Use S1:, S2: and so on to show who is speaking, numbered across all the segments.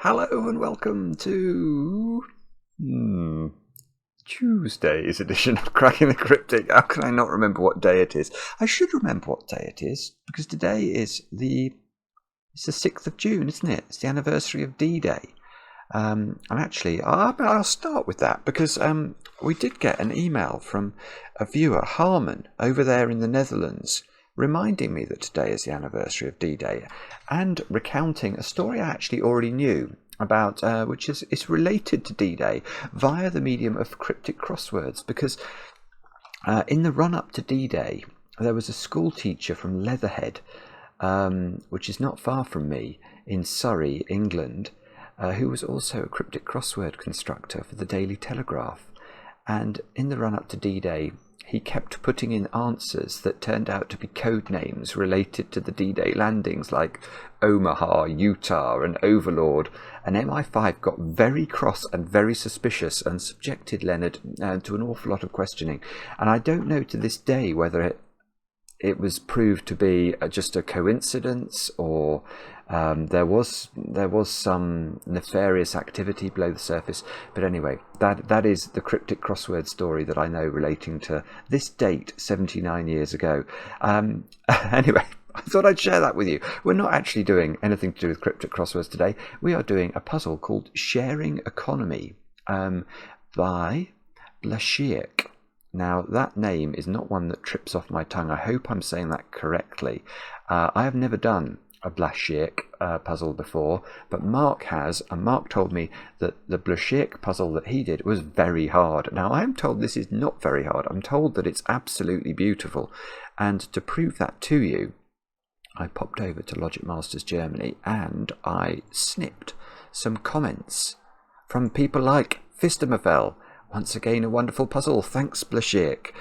S1: Hello and welcome to Tuesday's edition of Cracking the Cryptic. How can I not remember what day it is? I should remember what day it is, because today is it's the 6th of June, isn't it? It's the anniversary of D-Day. And actually, I'll start with that, because we did get an email from a viewer, Harman, over there in the Netherlands, reminding me that today is the anniversary of D-Day and recounting a story I actually already knew about, which is related to D-Day via the medium of cryptic crosswords, because in the run-up to D-Day there was a school teacher from Leatherhead, which is not far from me, in Surrey, England, who was also a cryptic crossword constructor for the Daily Telegraph. And in the run-up to D-Day, he kept putting in answers that turned out to be code names related to the D-Day landings, like Omaha, Utah, and Overlord. And MI5 got very cross and very suspicious and subjected Leonard to an awful lot of questioning. And I don't know to this day whether it was proved to be just a coincidence, or there was some nefarious activity below the surface. But anyway, that is the cryptic crossword story that I know relating to this date 79 years ago. Anyway, I thought I'd share that with you. We're not actually doing anything to do with cryptic crosswords today. We are doing a puzzle called Sharing Economy by Blashyrkh. Now, that name is not one that trips off my tongue. I hope I'm saying that correctly. I have never done a Blashyrkh puzzle before, but Mark has, and Mark told me that the Blashyrkh puzzle that he did was very hard. Now, I'm told this is not very hard. I'm told that it's absolutely beautiful. And to prove that to you, I popped over to Logic Masters Germany and I snipped some comments from people like Fistemafel. Once again, a wonderful puzzle. Thanks, Blashyrkh.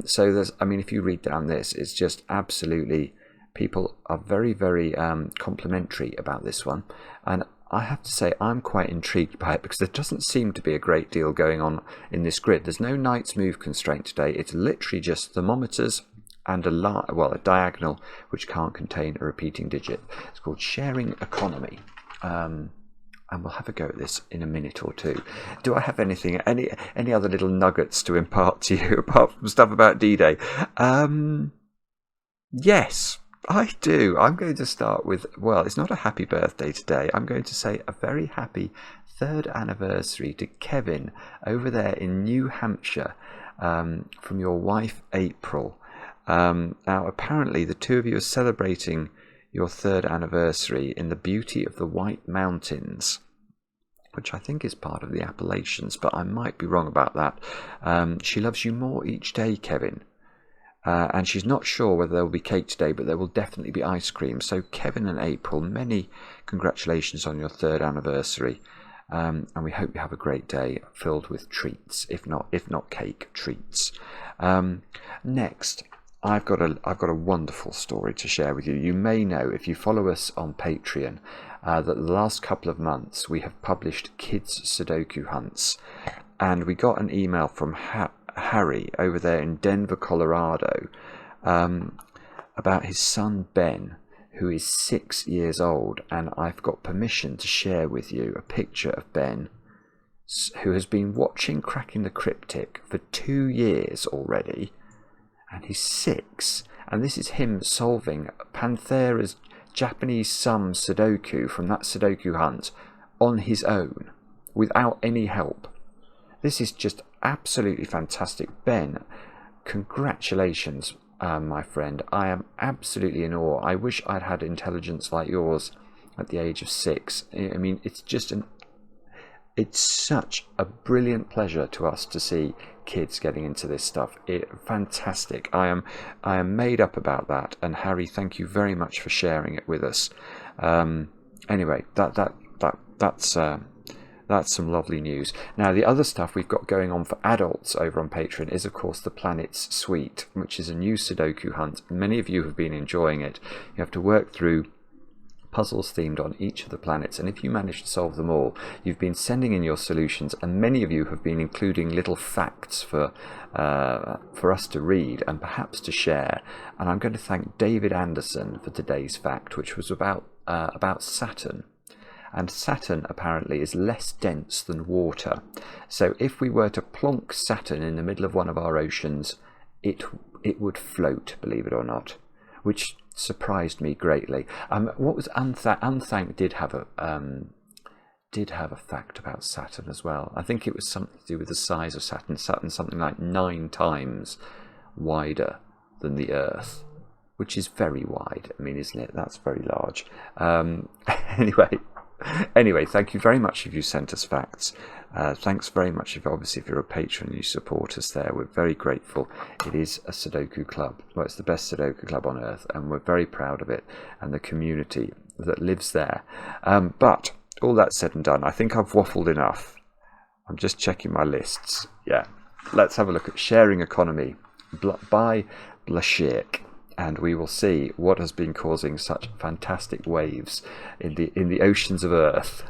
S1: So there's, if you read down this, it's just absolutely, people are very, very complimentary about this one. And I have to say, I'm quite intrigued by it, because there doesn't seem to be a great deal going on in this grid. There's no knight's move constraint today. It's literally just thermometers and a diagonal which can't contain a repeating digit. It's called Sharing Economy. And we'll have a go at this in a minute or two. Do I have any other little nuggets to impart to you apart from stuff about D-Day? Yes, I do. I'm going to start with, well, it's not a happy birthday today. I'm going to say a very happy 3rd anniversary to Kevin over there in New Hampshire, from your wife, April. Now, apparently the two of you are celebrating your 3rd anniversary in the beauty of the White Mountains, which I think is part of the Appalachians, but I might be wrong about that. She loves you more each day, Kevin. And she's not sure whether there will be cake today, but there will definitely be ice cream. So Kevin and April, many congratulations on your 3rd anniversary. And we hope you have a great day filled with treats, if not cake, treats. Next, I've got a wonderful story to share with you. You may know, if you follow us on Patreon, that the last couple of months we have published kids Sudoku hunts, and we got an email from Harry over there in Denver, Colorado, about his son Ben, who is 6 years old, and I've got permission to share with you a picture of Ben, who has been watching Cracking the Cryptic for 2 years already. And he's 6, and this is him solving Panthera's Japanese sum Sudoku from that Sudoku hunt on his own, without any help. This is just absolutely fantastic. Ben, congratulations, my friend. I am absolutely in awe. I wish I'd had intelligence like yours at the age of 6. It's such a brilliant pleasure to us to see kids getting into this stuff. Fantastic. I am made up about that. And Harry, thank you very much for sharing it with us. Anyway, that's some lovely news. Now, the other stuff we've got going on for adults over on Patreon is, of course, the Planets Suite, which is a new Sudoku hunt. Many of you have been enjoying it. You have to work through puzzles themed on each of the planets, and if you manage to solve them all, you've been sending in your solutions, and many of you have been including little facts for us to read and perhaps to share. And I'm going to thank David Anderson for today's fact, which was about Saturn. and Saturn apparently is less dense than water. So if we were to plonk Saturn in the middle of one of our oceans, it would float, believe it or not, which surprised me greatly. What was Unthank did have a fact about Saturn as well. I think it was something to do with the size of Saturn. Saturn's something like 9 times wider than the Earth, which is very wide. I mean, isn't it? That's very large. Anyway, thank you very much if you sent us facts. Thanks very much if you're a patron and you support us there. We're very grateful. It is a Sudoku club. Well, it's the best Sudoku club on earth, and we're very proud of it and the community that lives there. But all that said and done, I think I've waffled enough. I'm just checking my lists. Yeah, let's have a look at Sharing Economy by Blashyrkh, and we will see what has been causing such fantastic waves in the oceans of Earth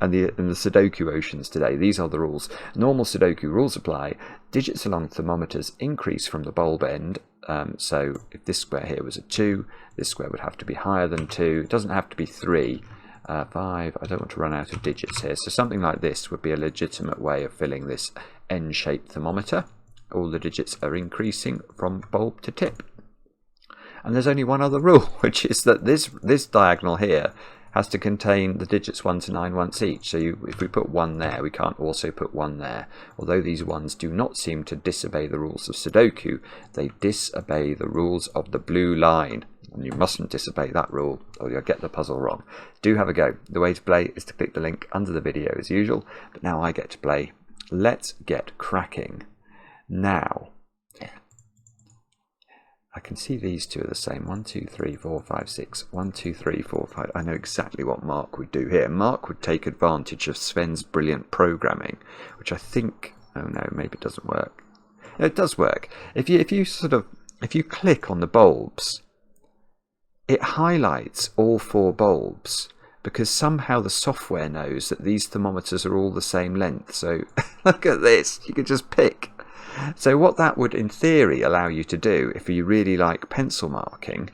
S1: and the Sudoku oceans today. These are the rules. Normal Sudoku rules apply. Digits along thermometers increase from the bulb end. So if this square here was a 2, this square would have to be higher than 2. It doesn't have to be 3. 5. I don't want to run out of digits here. So something like this would be a legitimate way of filling this N-shaped thermometer. All the digits are increasing from bulb to tip. And there's only one other rule, which is that this diagonal here has to contain the digits 1 to 9 once each. So if we put 1 there, we can't also put 1 there. Although these ones do not seem to disobey the rules of Sudoku, they disobey the rules of the blue line. And you mustn't disobey that rule, or you'll get the puzzle wrong. Do have a go. The way to play is to click the link under the video as usual, but now I get to play. Let's get cracking. Now, I can see these two are the same. 1, 2, 3, 4, 5, 6. 1, 2, 3, 4, 5. I know exactly what Mark would do here. Mark would take advantage of Sven's brilliant programming, which I think... Oh no, maybe it doesn't work. No, it does work. If you click on the bulbs, it highlights all 4 bulbs, because somehow the software knows that these thermometers are all the same length. So look at this. You could just pick. So what that would, in theory, allow you to do, if you really like pencil marking,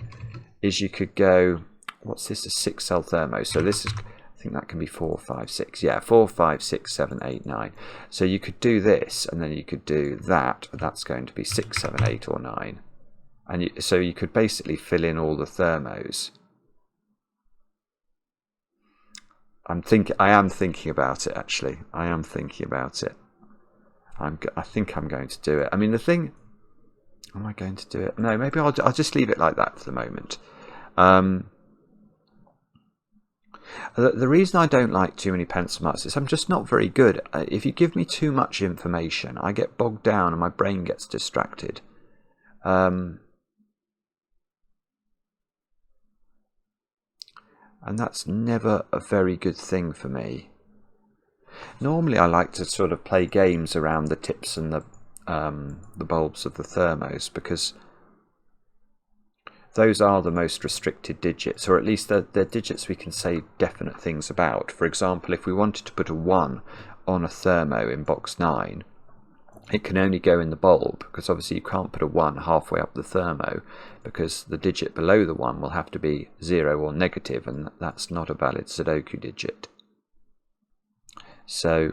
S1: is you could go, what's this, a 6-cell thermo? So this is, I think that can be 4, 5, 6. Yeah, 4, 5, 6, 7, 8, 9. So you could do this, and then you could do that. That's going to be 6, 7, 8, or 9. And so you could basically fill in all the thermos. I am thinking about it, actually. I am thinking about it. I think I'm going to do it. I mean, the thing... Am I going to do it? No, maybe I'll just leave it like that for the moment. The reason I don't like too many pencil marks is I'm just not very good. If you give me too much information, I get bogged down and my brain gets distracted. And that's never a very good thing for me. Normally I like to sort of play games around the tips and the bulbs of the thermos, because those are the most restricted digits, or at least they're digits we can say definite things about. For example, if we wanted to put a 1 on a thermo in box 9, it can only go in the bulb, because obviously you can't put a 1 halfway up the thermo, because the digit below the 1 will have to be 0 or negative, and that's not a valid Sudoku digit. So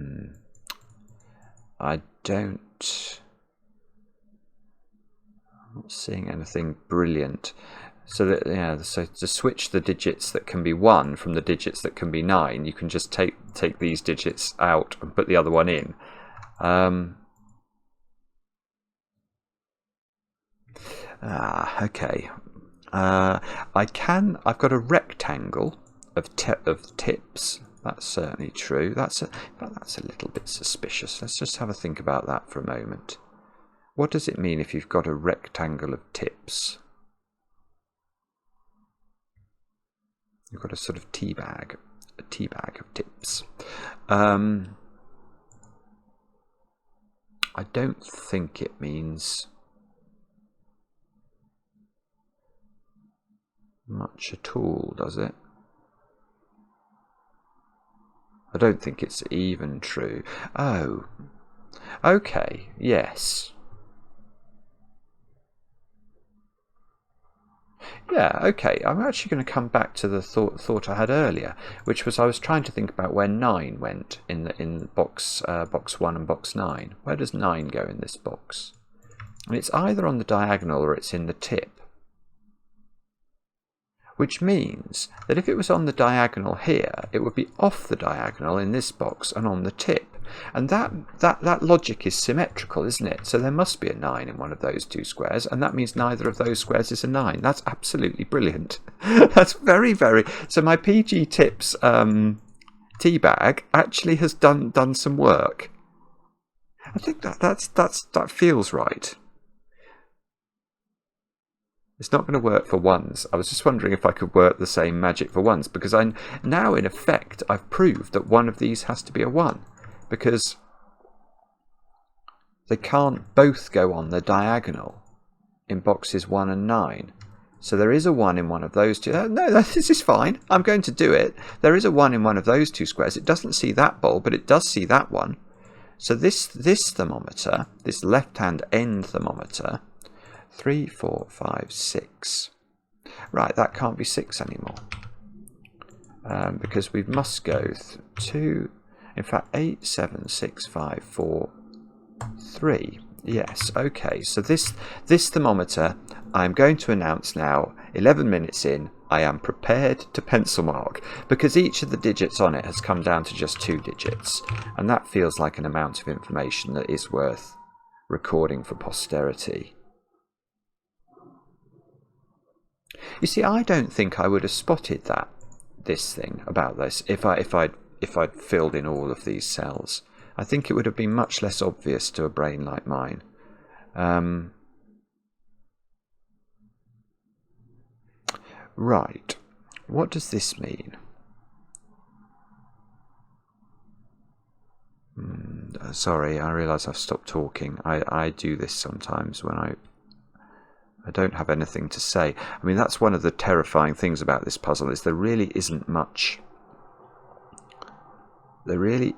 S1: I'm not seeing anything brilliant. So that, yeah, so to switch the digits that can be 1 from the digits that can be 9, you can just take these digits out and put the other one in. Okay. I've got a rectangle of tips. That's certainly true. But that's a little bit suspicious. Let's just have a think about that for a moment. What does it mean if you've got a rectangle of tips? You've got a sort of tea bag of tips. I don't think it means much at all, does it? I don't think it's even true. Oh, okay, yes. Yeah, okay. I'm actually going to come back to the thought I had earlier, which was I was trying to think about where 9 went in box 1 and box 9. Where does 9 go in this box? And it's either on the diagonal or it's in the tip. Which means that if it was on the diagonal here, it would be off the diagonal in this box and on the tip. And that logic is symmetrical, isn't it? So there must be a 9 in one of those two squares, and that means neither of those squares is a 9. That's absolutely brilliant. That's very, very... So my PG Tips tea bag actually has done some work. I think that feels right. It's not going to work for ones. I was just wondering if I could work the same magic for ones, because now in effect I've proved that one of these has to be a 1, because they can't both go on the diagonal in boxes 1 and 9. So there is a 1 in one of those two. No, this is fine. I'm going to do it. There is a 1 in one of those two squares. It doesn't see that bowl, but it does see that one. So this thermometer, this left-hand end thermometer, 3, 4, 5, 6. Right, that can't be 6 anymore. Because we must go 2, in fact, 8, 7, 6, 5, 4, 3. Yes, okay. So this thermometer, I'm going to announce now, 11 minutes in, I am prepared to pencil mark, because each of the digits on it has come down to just 2 digits. And that feels like an amount of information that is worth recording for posterity. You see, I don't think I would have spotted this thing about this if I'd filled in all of these cells. I think it would have been much less obvious to a brain like mine. Right, what does this mean? Sorry, I realise I've stopped talking. I do this sometimes when I don't have anything to say. I mean, that's one of the terrifying things about this puzzle, is there really isn't much. There really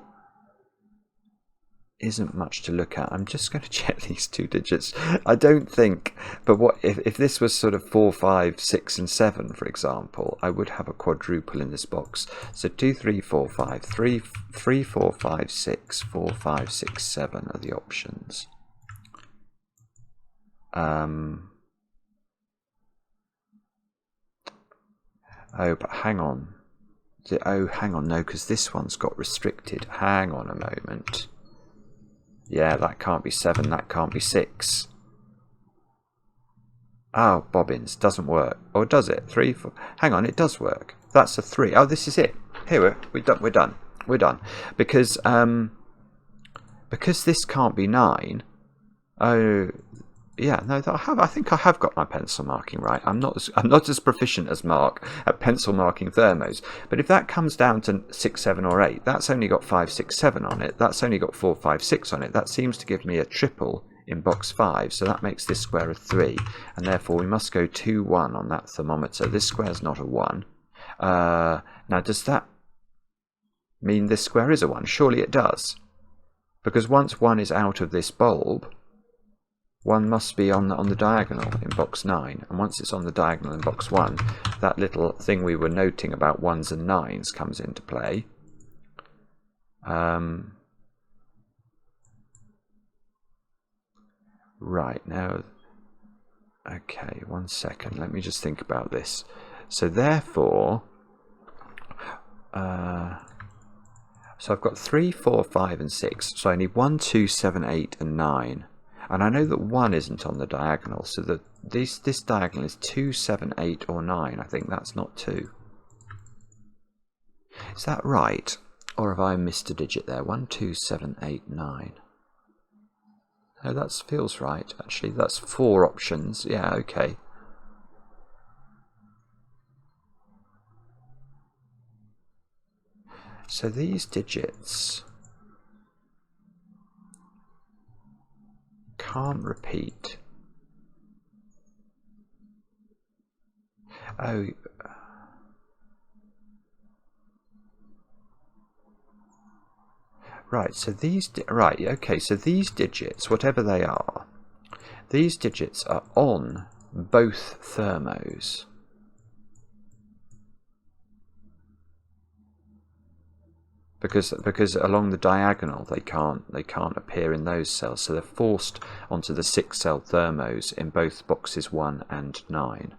S1: isn't much to look at. I'm just going to check these 2 digits. I don't think, but what if this was sort of 4, 5, 6 and 7, for example, I would have a quadruple in this box. So 2, 3, 4, 5, 3, 4, 5, 6, 4, 5, 6, 7 are the options. Oh, but hang on. Oh, hang on, no, because this one's got restricted. Hang on a moment. Yeah, that can't be 7, that can't be 6. Oh, bobbins, doesn't work. Or does it? 3, 4. Hang on, it does work. That's a 3. Oh, this is it. Here, we're done. Because this can't be 9. Oh, yeah, no, I think I have got my pencil marking right. I'm not as proficient as Mark at pencil marking thermos. But if that comes down to 6, 7 or 8, that's only got 5, 6, 7 on it. That's only got 4, 5, 6 on it. That seems to give me a triple in box 5. So that makes this square a 3. And therefore we must go 2, 1 on that thermometer. This square's not a 1. Now, does that mean this square is a 1? Surely it does. Because once 1 is out of this bulb, 1 must be on the diagonal in box 9, and once it's on the diagonal in box 1, that little thing we were noting about 1s and 9s comes into play. Right, now, okay, 1 second, let me just think about this. So therefore, so I've got 3, 4, 5 and 6, so I need 1, 2, 7, 8 and 9. And I know that 1 isn't on the diagonal, so that this diagonal is 2, 7, 8 or 9. I think that's not 2. Is that right? Or have I missed a digit there? 1, 2, 7, 8, 9. No, that feels right, actually. That's 4 options. Yeah, okay. So these digits can't repeat. Oh, right. So these okay. So these digits, whatever they are, these digits are on both thermos. because along the diagonal they can't appear in those cells, so they're forced onto the 6-cell thermos in both boxes 1 and 9.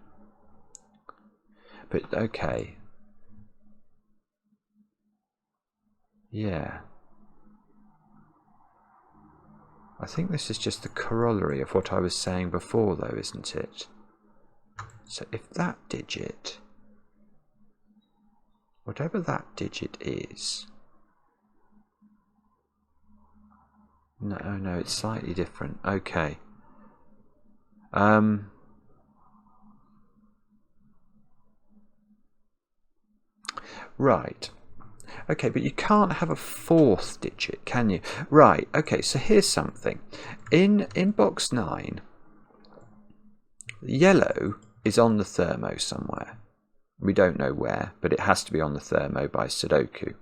S1: But okay, yeah, I think this is just the corollary of what I was saying before, though, isn't it? So if that digit, whatever that digit is, no, it's slightly different. Okay. Right. Okay, but you can't have a 4th digit, can you? Right. Okay, so here's something. In box 9, yellow is on the thermo somewhere. We don't know where, but it has to be on the thermo by Sudoku.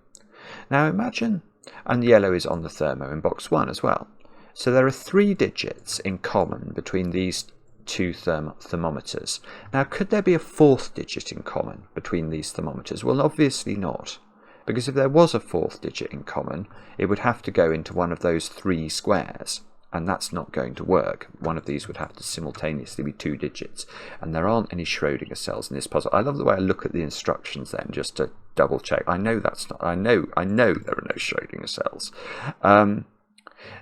S1: Now imagine, and yellow is on the thermo in box 1 as well. So there are 3 digits in common between these 2 thermometers. Now, could there be a 4th digit in common between these thermometers? Well, obviously not, because if there was a 4th digit in common, it would have to go into one of those 3 squares, and that's not going to work. One of these would have to simultaneously be 2 digits, and there aren't any Schrödinger cells in this puzzle. I love the way I look at the instructions then, just to double check. I know that's not. I know there are no Schrödinger cells.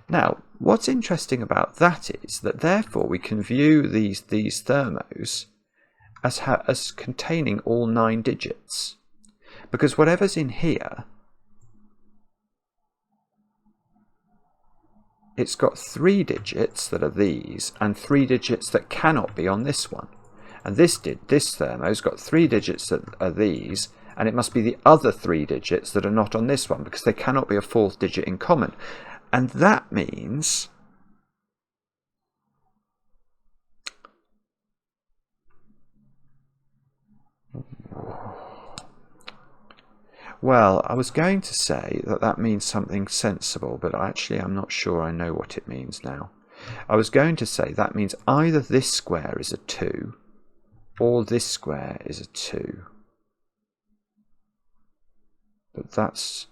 S1: Now, what's interesting about that is that therefore we can view these thermos as containing all 9 digits, because whatever's in here, it's got 3 digits that are these and 3 digits that cannot be on this one. And this thermo's got 3 digits that are these, and it must be the other 3 digits that are not on this one, because they cannot be a 4th digit in common. And that means well, I was going to say that means something sensible, but actually I'm not sure I know what it means now. I was going to say that means either this square is a 2 or this square is a 2. But that's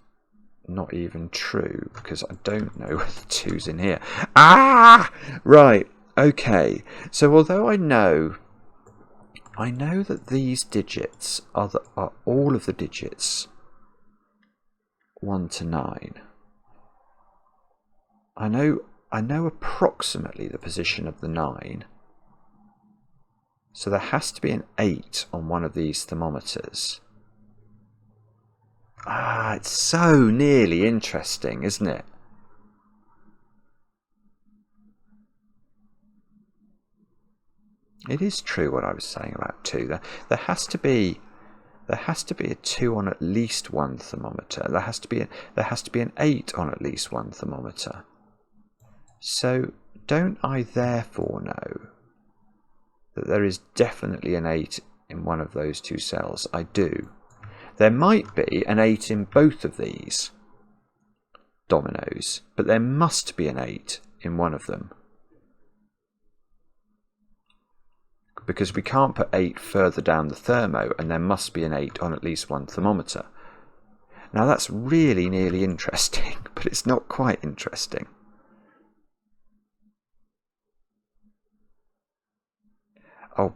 S1: not even true, because I don't know where the 2's in here. Ah! Right, okay. So although I know that these digits are all of the digits 1 to 9. I know approximately the position of the 9. So there has to be an 8 on one of these thermometers. Ah, it's so nearly interesting, isn't it? It is true what I was saying about 2. There has to be a 2 on at least one thermometer. There has to be an 8 on at least one thermometer. So don't I therefore know that there is definitely an 8 in one of those 2 cells? I do. There might be an 8 in both of these dominoes, but there must be an 8 in one of them, because we can't put 8 further down the thermo, and there must be an 8 on at least one thermometer. Now that's really nearly interesting, but it's not quite interesting. Oh,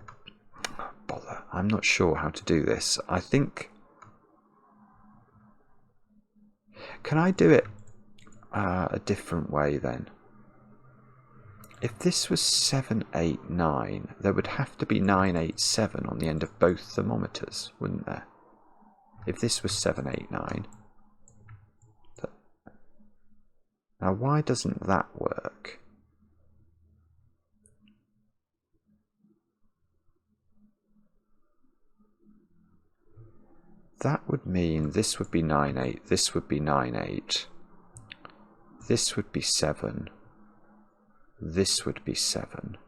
S1: bother. I'm not sure how to do this. I think... Can I do it a different way then? If this was 789, there would have to be 987 on the end of both thermometers, wouldn't there? If this was 789. Now, why doesn't that work? That would mean this would be 98, this would be 98, this would be 7, this would be 7.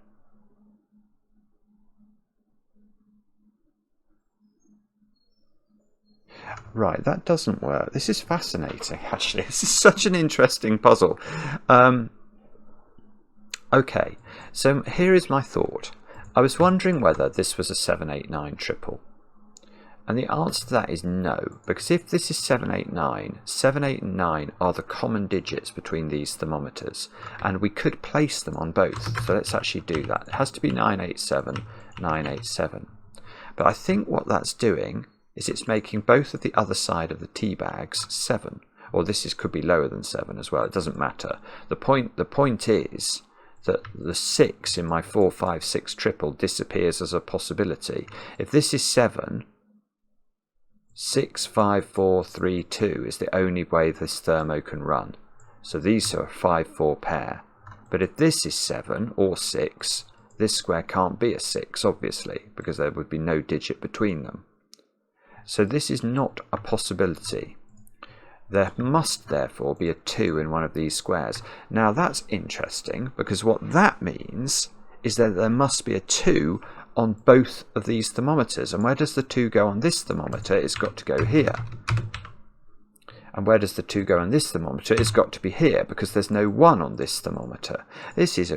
S1: Right, that doesn't work. This is fascinating, actually. This is such an interesting puzzle. Okay, so here is my thought. I was wondering whether this was a 789 triple. And the answer to that is no, because if this is 7, 8, 9, 7, 8 and 9 are the common digits between these thermometers, and we could place them on both. So let's actually do that. It has to be 987, 987. But I think what that's doing is it's making both of the other side of the tea bags 7. Or this could be lower than 7 as well. It doesn't matter. The point is that the 6 in my 4, 5, 6 triple disappears as a possibility. If this is 7, 6, 5, 4, 3, 2 is the only way this thermo can run. So these are a 5, 4 pair. But if this is 7 or 6, this square can't be a 6, obviously, because there would be no digit between them. So this is not a possibility. There must therefore be a 2 in one of these squares. Now that's interesting, because what that means is that there must be a 2 on both of these thermometers. And where does the 2 go on this thermometer? It's got to go here. And where does the 2 go on this thermometer? It's got to be here, because there's no 1 on this thermometer. This is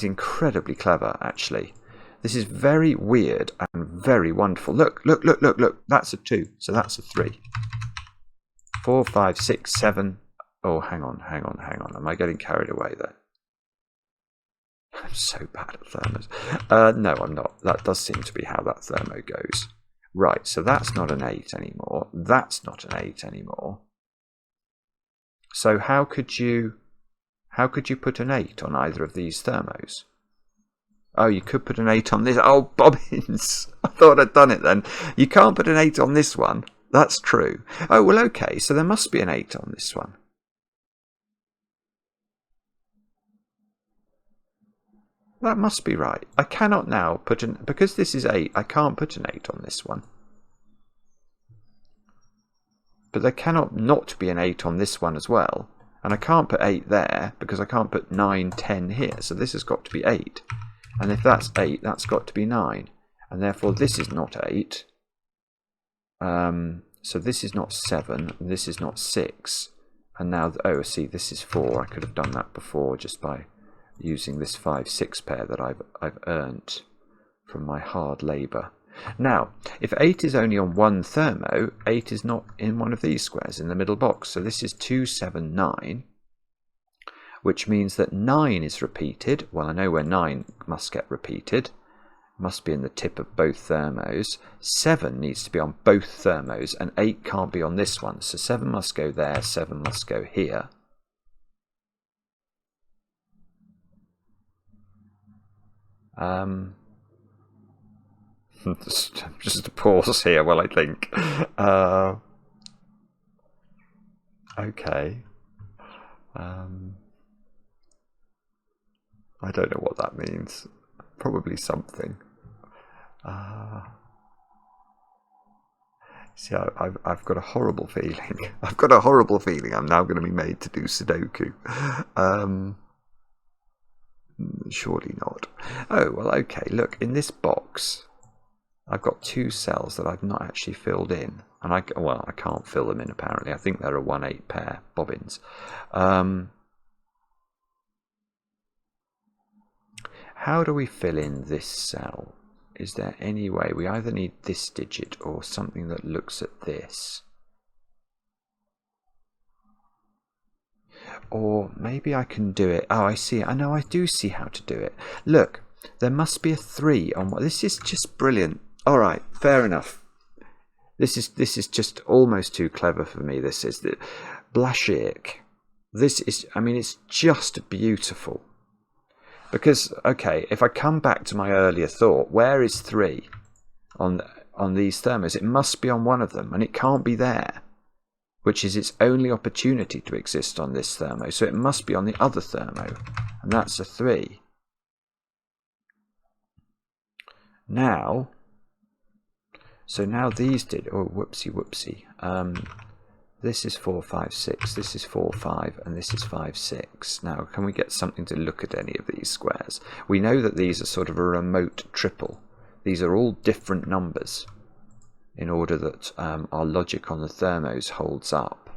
S1: incredibly clever, actually. This is very weird and very wonderful. Look. That's a 2, so that's a 3. 4, 5, 6, 7. Oh, hang on. Am I getting carried away there? I'm so bad at thermos. No, I'm not. That does seem to be how that thermo goes. Right, so that's not an 8 anymore. That's not an 8 anymore. So how could you put an 8 on either of these thermos? Oh, you could put an 8 on this. Oh, bobbins! I thought I'd done it then. You can't put an 8 on this one. That's true. Oh, well, okay, so there must be an 8 on this one. That must be right. I cannot now put an... Because this is 8, I can't put an 8 on this one. But there cannot not be an 8 on this one as well. And I can't put 8 there, because I can't put 9, 10 here. So this has got to be 8. And if that's 8, that's got to be 9. And therefore this is not 8. So this is not 7, and this is not 6. And now, oh, see, this is 4. I could have done that before just by using this 5, 6 pair that I've earned from my hard labour. Now, if 8 is only on one thermo, 8 is not in one of these squares in the middle box. So this is 2, 7, 9, which means that 9 is repeated. Well, I know where 9 must get repeated. Must be in the tip of both thermos. 7 needs to be on both thermos, and 8 can't be on this one. So 7 must go there, 7 must go here. Just a pause here while I think. Okay. I don't know what that means. Probably something. See, I've got a horrible feeling. I've got a horrible feeling I'm now going to be made to do Sudoku. Surely not. Oh, well, okay. Look, in this box, I've got 2 cells that I've not actually filled in. And I can't fill them in, apparently. I think they're a 1/8 pair bobbins. How do we fill in this cell? Is there any way? We either need this digit or something that looks at this. Or maybe I can do it. Oh, I see. I know I do see how to do it. Look, there must be a 3 on what. This is just brilliant. All right, fair enough. This is just almost too clever for me. This is the Blashyrkh. This is, I mean, it's just beautiful. Because, okay, if I come back to my earlier thought, where is 3 on these thermos? It must be on one of them, and it can't be there, which is its only opportunity to exist on this thermo. So it must be on the other thermo, and that's a 3. Now, so now these did, oh, whoopsie. This is 4, 5, 6, this is 4, 5, and this is 5, 6. Now, can we get something to look at any of these squares? We know that these are sort of a remote triple. These are all different numbers in order that our logic on the thermos holds up.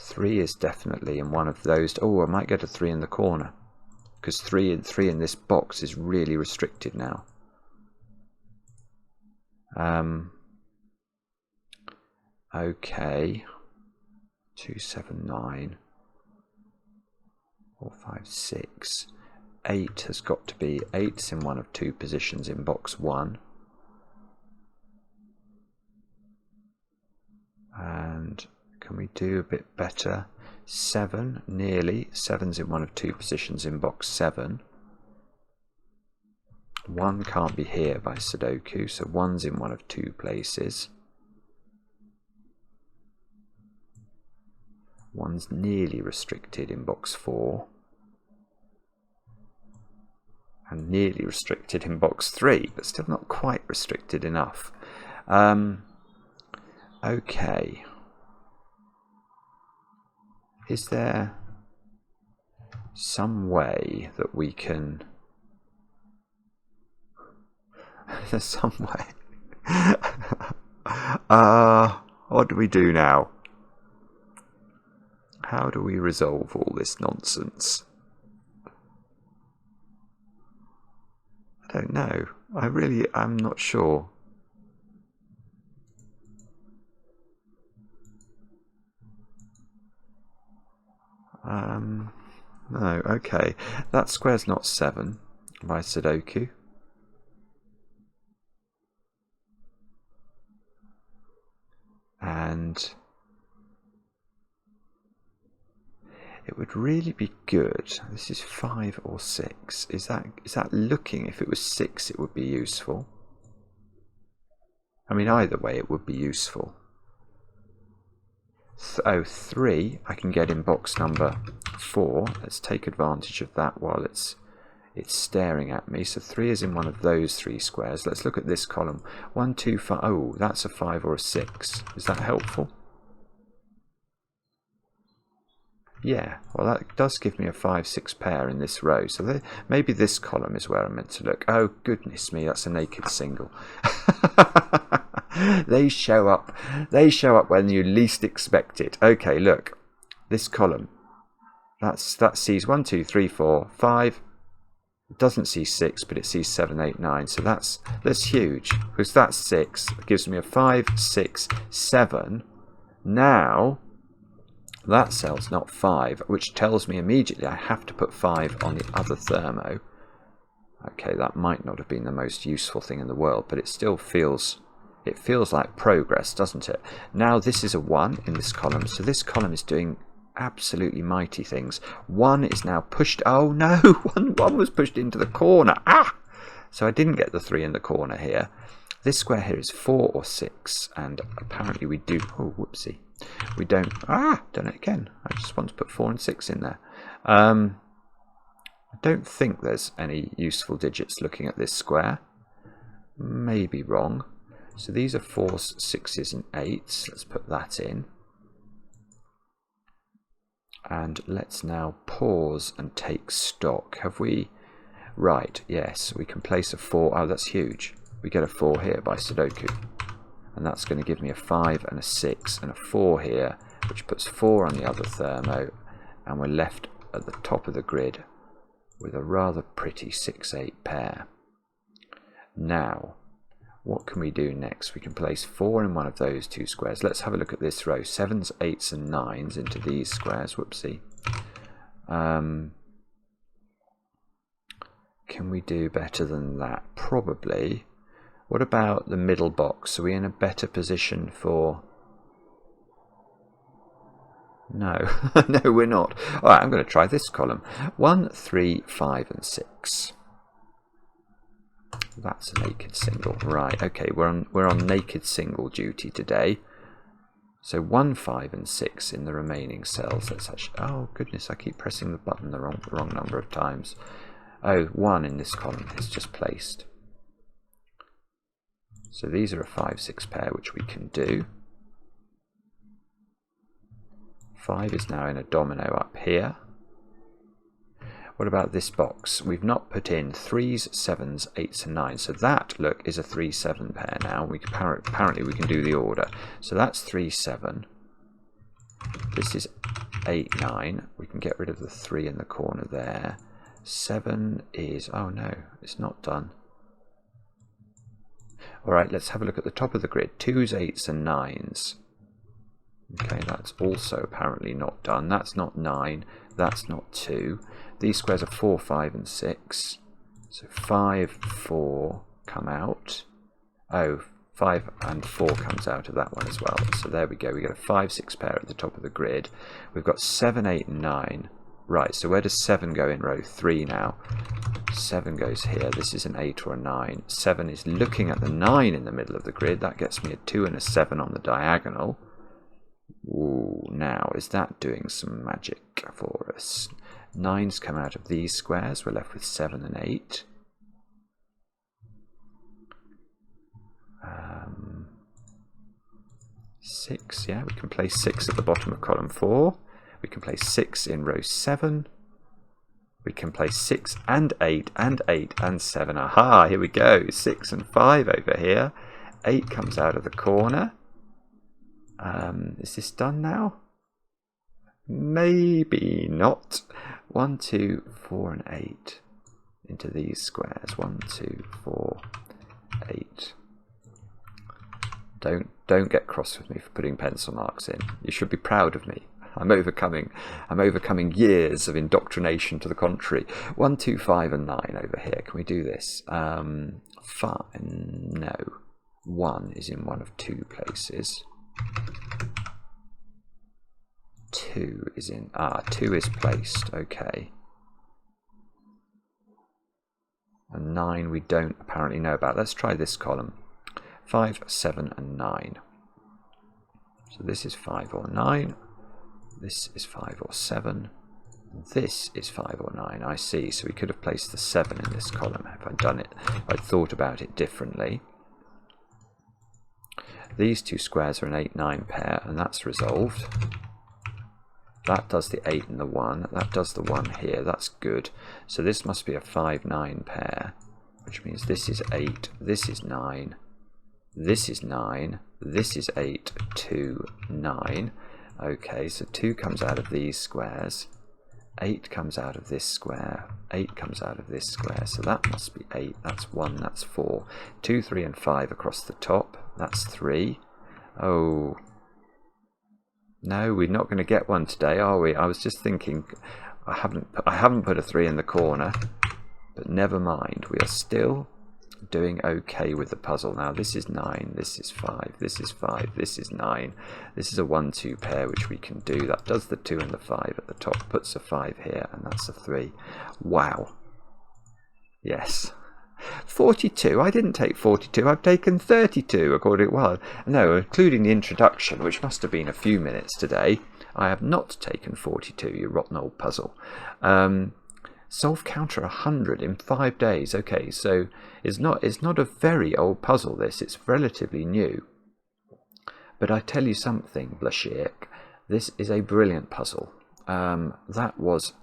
S1: 3 is definitely in one of those. Oh, I might get a 3 in the corner, because 3 in this box is really restricted now. Okay. 2, 7, 9. 4, 5, 6. 8 has got to be 8's in one of two positions in box 1. And can we do a bit better? 7, nearly. 7's in one of two positions in box 7. 1 can't be here by Sudoku, so 1's in one of two places. 1's nearly restricted in box 4. And nearly restricted in box 3, but still not quite restricted enough. Okay. Is there some way that we can... There's some way. What do we do now? How do we resolve all this nonsense? I don't know. I'm not sure. No, okay. That square's not 7 by Sudoku. And it would really be good. This is 5 or 6. Is that looking? If it was 6, it would be useful. I mean, either way, it would be useful. 3 I can get in box number 4. Let's take advantage of that while it's staring at me. So 3 is in one of those 3 squares. Let's look at this column. 1, 2, 5. Oh, that's a 5 or a 6. Is that helpful? Yeah, well, that does give me a 5, 6 pair in this row. So maybe this column is where I'm meant to look. Oh, goodness me, that's a naked single. They show up when you least expect it. Okay, look, this column, that sees 1, 2, 3, 4, 5. It doesn't see 6, but it sees 7, 8, 9. So that's huge, because that's 6. It gives me a 5, 6, 7. Now that cell's not 5, which tells me immediately I have to put 5 on the other thermo. Okay, that might not have been the most useful thing in the world, but it still feels like progress, doesn't it? Now this is a 1 in this column, so this column is doing absolutely mighty things. 1 is now pushed. Oh no, 1 was pushed into the corner. So I didn't get the 3 in the corner here. This square here is 4 or 6, and apparently we do. Oh, whoopsie. We don't. Done it again. I just want to put 4 and 6 in there. I don't think there's any useful digits looking at this square. Maybe wrong. So these are 4s, 6s, and 8s. Let's put that in. And let's now pause and take stock. Have we? Right, yes, we can place a 4. Oh, that's huge. We get a 4 here by Sudoku. And that's going to give me a 5 and a 6 and a 4 here, which puts 4 on the other thermo. And we're left at the top of the grid with a rather pretty 6-8 pair. Now, what can we do next? We can place 4 in one of those 2 squares. Let's have a look at this row. 7s, 8s, and 9s into these squares. Whoopsie. Can we do better than that? Probably. What about the middle box? Are we in a better position for... No. No, we're not. All right, I'm going to try this column. 1, 3, 5, and 6. That's a naked single. Right, okay, we're on naked single duty today. So 1, 5, and 6 in the remaining cells. Let's actually... Oh, goodness, I keep pressing the button the wrong number of times. Oh, 1 in this column is just placed. So these are a 5, 6 pair, which we can do. 5 is now in a domino up here. What about this box? We've not put in 3s, 7s, 8s, and 9s. So that, look, is a 3, 7 pair now. Apparently we can do the order. So that's 3, 7. This is 8, 9. We can get rid of the 3 in the corner there. 7 is... Oh no, it's not done. All right, let's have a look at the top of the grid. 2s, 8s and 9s. Okay, that's also apparently not done. That's not 9. That's not 2. These squares are 4, 5 and 6. So 5, 4 come out. Oh, 5 and 4 comes out of that one as well. So there we go. We get a 5, 6 pair at the top of the grid. We've got 7, 8 and 9. Right, so where does 7 go in row 3 now? 7 goes here. This is an 8 or a 9. 7 is looking at the 9 in the middle of the grid. That gets me a 2 and a 7 on the diagonal. Ooh, now, is that doing some magic for us? 9's come out of these squares. We're left with 7 and 8. 6, yeah, we can place 6 at the bottom of column 4. We can place 6 in row 7. We can place 6 and 8 and 8 and 7. Aha, here we go. 6 and 5 over here. 8 comes out of the corner. Is this done now? Maybe not. 1, 2, 4 and 8 into these squares. 1, 2, 4, 8. Don't get cross with me for putting pencil marks in. You should be proud of me. I'm overcoming years of indoctrination to the contrary. 1, 2, 5 and 9 over here. Can we do this? 5, no. 1 is in one of 2 places. 2 is in 2 is placed, okay. And 9 we don't apparently know about. Let's try this column. 5, 7 and 9. So this is 5 or 9. This is 5 or 7. This is 5 or 9. I see. So we could have placed the 7 in this column if I'd done it. If I'd thought about it differently. These 2 squares are an 8, 9 pair, and that's resolved. That does the 8 and the 1. That does the 1 here. That's good. So this must be a 5, 9 pair, which means this is 8, this is 9, this is 9, this is 8, 2, 9. Okay, so 2 comes out of these squares, 8 comes out of this square, 8 comes out of this square, so that must be 8, that's 1, that's 4. 2, 3 and 5 across the top, that's 3. Oh, no, we're not going to get one today, are we? I was just thinking, I haven't put a 3 in the corner, but never mind, we are still doing okay with the puzzle. Now this is 9, this is 5, this is 5, this is 9. This is a 1, 2 pair which we can do. That does the 2 and the 5 at the top, puts a 5 here, and that's a 3. Wow. Yes. 42. I didn't take 42, I've taken 32 according to, well, no, including the introduction, which must have been a few minutes today. I have not taken 42, you rotten old puzzle. Solve counter 100 in 5 days. Okay, so it's not a very old puzzle, this. It's relatively new. But I tell you something, Blashyrkh, this is a brilliant puzzle. That was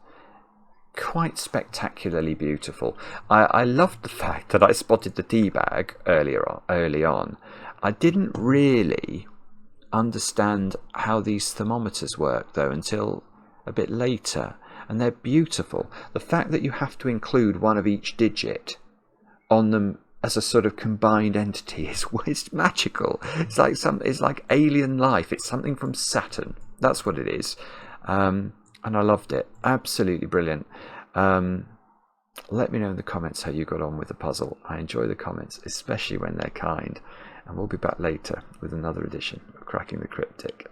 S1: quite spectacularly beautiful. I loved the fact that I spotted the tea bag early on. I didn't really understand how these thermometers work, though, until a bit later. And they're beautiful. The fact that you have to include one of each digit on them as a sort of combined entity is magical. It's like alien life. It's something from Saturn. That's what it is. And I loved it. Absolutely brilliant. Let me know in the comments how you got on with the puzzle. I enjoy the comments, especially when they're kind. And we'll be back later with another edition of Cracking the Cryptic.